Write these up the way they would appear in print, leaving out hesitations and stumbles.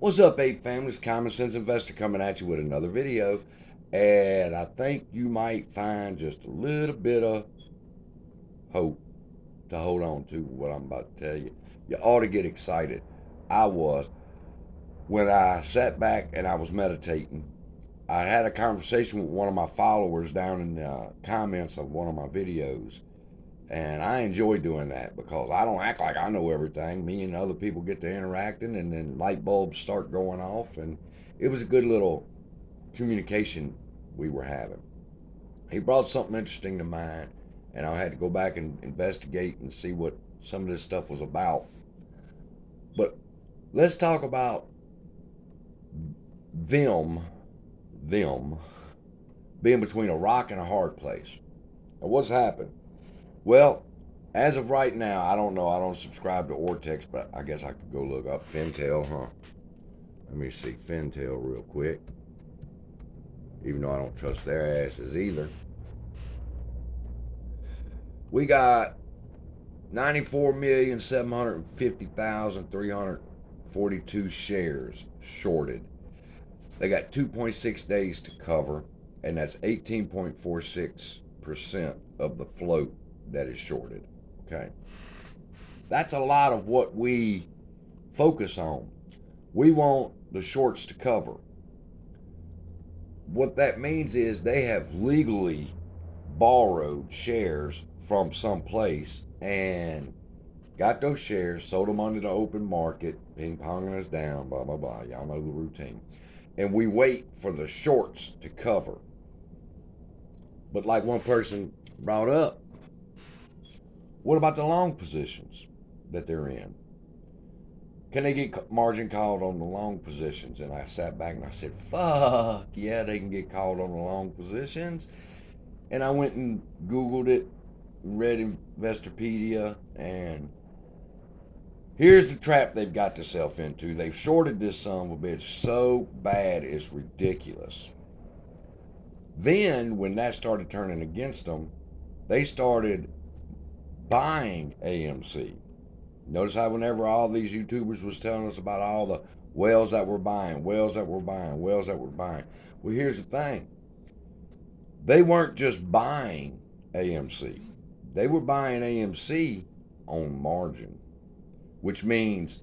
What's up, Ape families? Common Sense Investor coming at you with another video. And I think you might find just a little bit of hope to hold on to what I'm about to tell you. You ought to get excited. I was. When I sat back and I was meditating, I had a conversation with one of my followers down in the comments of one of my videos. And I enjoy doing that because I don't act like I know everything. Me and other people get to interacting, and then light bulbs start going off. And it was a good little communication we were having. He brought something interesting to mind, and I had to go back and investigate and see what some of this stuff was about. But let's talk about them being between a rock and a hard place. Now, what's happened? Well, as of right now, I don't know. I don't subscribe to Ortex, but I guess I could go look up Fintel, huh? Let me see Fintel real quick. Even though I don't trust their asses either. We got 94,750,342 shares shorted. They got 2.6 days to cover, and that's 18.46% of the float that is shorted. Okay, that's a lot of what we focus on. We want the shorts to cover. What that means is they have legally borrowed shares from someplace and got those shares, sold them under the open market, ping-ponging us down, blah, blah, blah. Y'all know the routine. And we wait for the shorts to cover. But like one person brought up, what about the long positions that they're in? Can they get margin called on the long positions? And I sat back and I said, fuck, yeah, they can get called on the long positions. And I went and Googled it and read Investopedia, and here's the trap they've got themselves into. They've shorted this son of a bitch so bad it's ridiculous. Then, when that started turning against them, they started buying AMC. Notice how whenever all these YouTubers was telling us about all the whales that were buying, whales that were buying, whales that were buying. Well, here's the thing. They weren't just buying AMC. They were buying AMC on margin, which means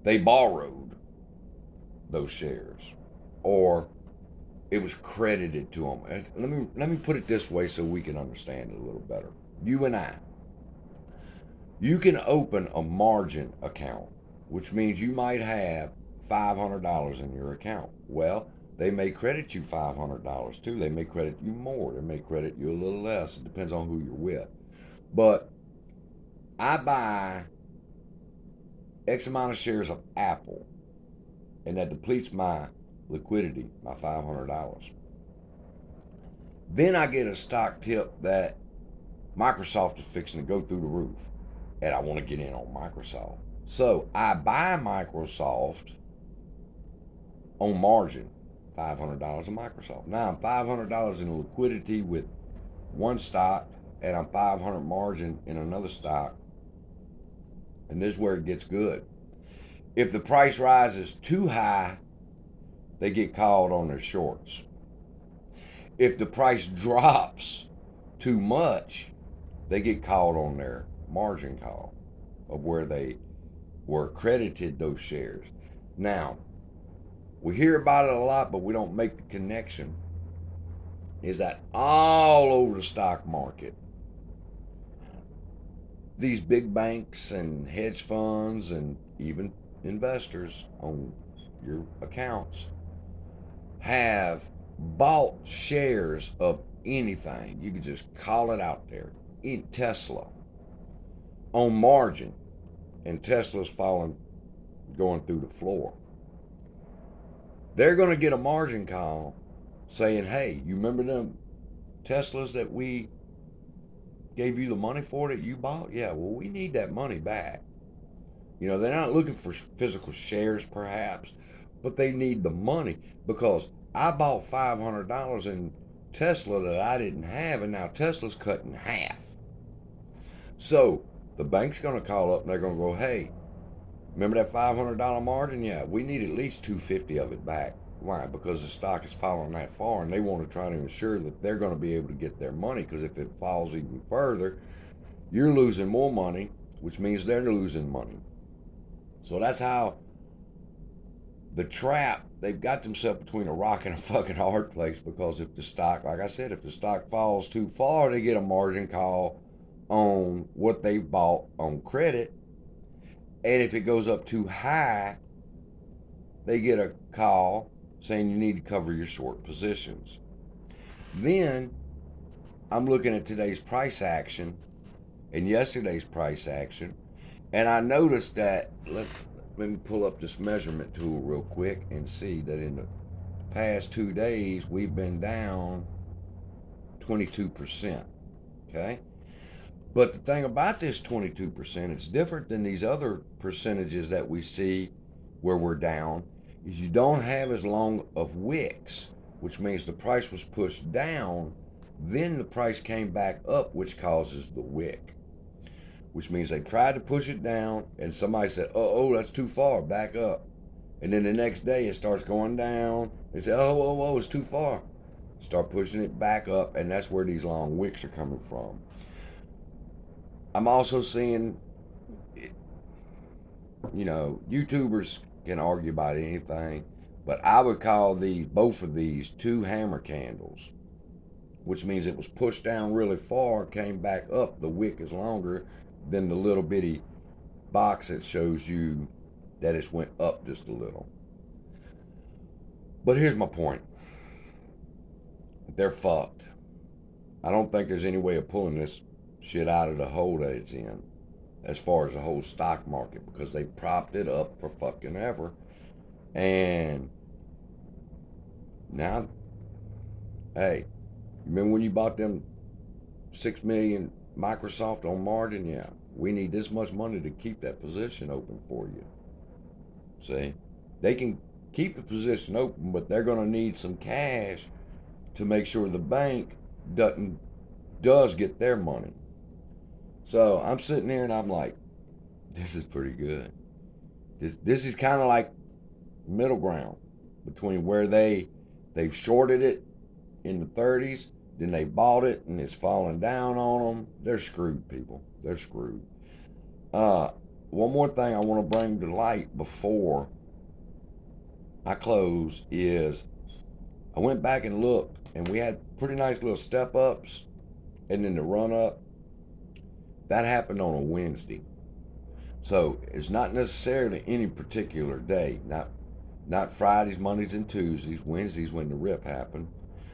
they borrowed those shares, or it was credited to them. Let me put it this way so we can understand it a little better. You and I, you can open a margin account, which means you might have $500 in your account. Well, they may credit you $500 too. They may credit you more. They may credit you a little less. It depends on who you're with. But I buy X amount of shares of Apple, and that depletes my liquidity, my $500. Then I get a stock tip that Microsoft is fixing to go through the roof, and I want to get in on Microsoft. So I buy Microsoft on margin, $500 of Microsoft. Now I'm $500 in liquidity with one stock, and I'm 500 margin in another stock. And this is where it gets good. If the price rises too high, they get called on their shorts. If the price drops too much, they get called on their margin call of where they were credited those shares. Now, we hear about it a lot, but we don't make the connection, is that all over the stock market, these big banks and hedge funds and even investors on your accounts have bought shares of anything. You could just call it out there. In Tesla on margin, and Tesla's falling, going through the floor. They're going to get a margin call saying, hey, you remember them Teslas that we gave you the money for that you bought? Yeah, well, we need that money back. You know, they're not looking for physical shares perhaps, but they need the money because I bought $500 in Tesla that I didn't have, and now Tesla's cut in half. So the bank's going to call up and they're going to go, hey, Remember that $500 margin? Yeah, we need at least 250 of it back. Why? Because the stock is falling that far, and they want to try to ensure that they're going to be able to get their money. Because if it falls even further, you're losing more money, which means they're losing money. So that's how the trap, they've got themselves between a rock and a fucking hard place. Because if the stock, like I said, if the stock falls too far, they get a margin call on what they bought on credit. And if it goes up too high, they get a call saying you need to cover your short positions. Then I'm looking at today's price action and yesterday's price action, and I noticed that, let me pull up this measurement tool real quick and see that in the past 2 days we've been down 22%. Okay? But the thing about this 22%, it's different than these other percentages that we see where we're down, is you don't have as long of wicks, which means the price was pushed down, then the price came back up, which causes the wick. Which means they tried to push it down, and somebody said, oh, that's too far, back up. And then the next day it starts going down. They say, oh, it's too far. Start pushing it back up, and that's where these long wicks are coming from. I'm also seeing, YouTubers can argue about anything, but I would call both of these two hammer candles, which means it was pushed down really far, came back up. The wick is longer than the little bitty box that shows you that it's went up just a little. But here's my point. They're fucked. I don't think there's any way of pulling this shit out of the hole that it's in as far as the whole stock market, because they propped it up for fucking ever. And now, hey, remember when you bought them 6 million Microsoft on margin? Yeah, we need this much money to keep that position open for you. See, they can keep the position open, but they're going to need some cash to make sure the bank does get their money. So I'm sitting there and I'm like, this is pretty good. This is kind of like middle ground between where they've shorted it in the 30s, then they bought it and it's falling down on them. They're screwed, people. They're screwed. One more thing I want to bring to light before I close is I went back and looked, and we had pretty nice little step ups, and then the run up that happened on a Wednesday. So it's not necessarily any particular day, not Fridays, Mondays, and Tuesdays. Wednesdays when the rip happened.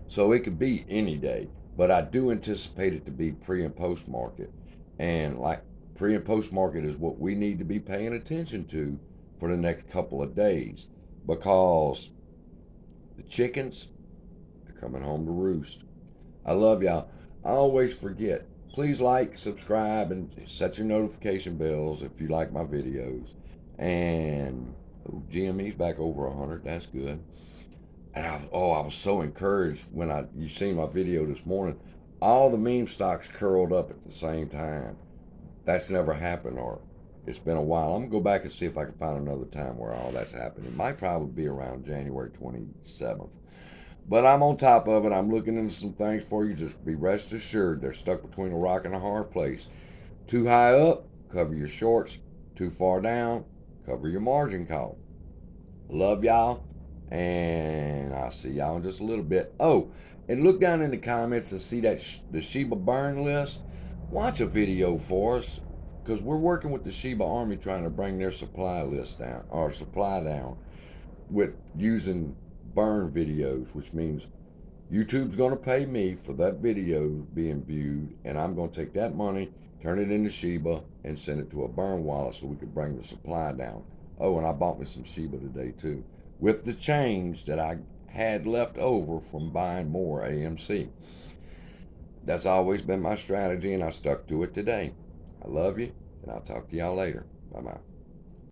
So it could be any day, but I do anticipate it to be pre and post market. And like pre and post market is what we need to be paying attention to for the next couple of days, because the chickens are coming home to roost. I love y'all. I always forget. Please like, subscribe, and set your notification bells if you like my videos. And GME's back over 100. That's good. And I was so encouraged when you seen my video this morning. All the meme stocks curled up at the same time. That's never happened, or it's been a while. I'm gonna go back and see if I can find another time where all that's happened. It might probably be around January 27th. But I'm on top of it. I'm looking into some things for you. Just be rest assured they're stuck between a rock and a hard place. Too high up, cover your shorts. Too far down, cover your margin call. Love y'all, and I'll see y'all in just a little bit. Oh, and look down in the comments and see that the Shiba burn list. Watch a video for us, because we're working with the Shiba Army trying to bring their supply list down, or supply down, with using burn videos, which means YouTube's going to pay me for that video being viewed, and I'm going to take that money, turn it into Shiba, and send it to a burn wallet so we can bring the supply down. Oh, and I bought me some Shiba today too, with the change that I had left over from buying more AMC. That's always been my strategy, and I stuck to it today. I love you, and I'll talk to y'all later. Bye-bye.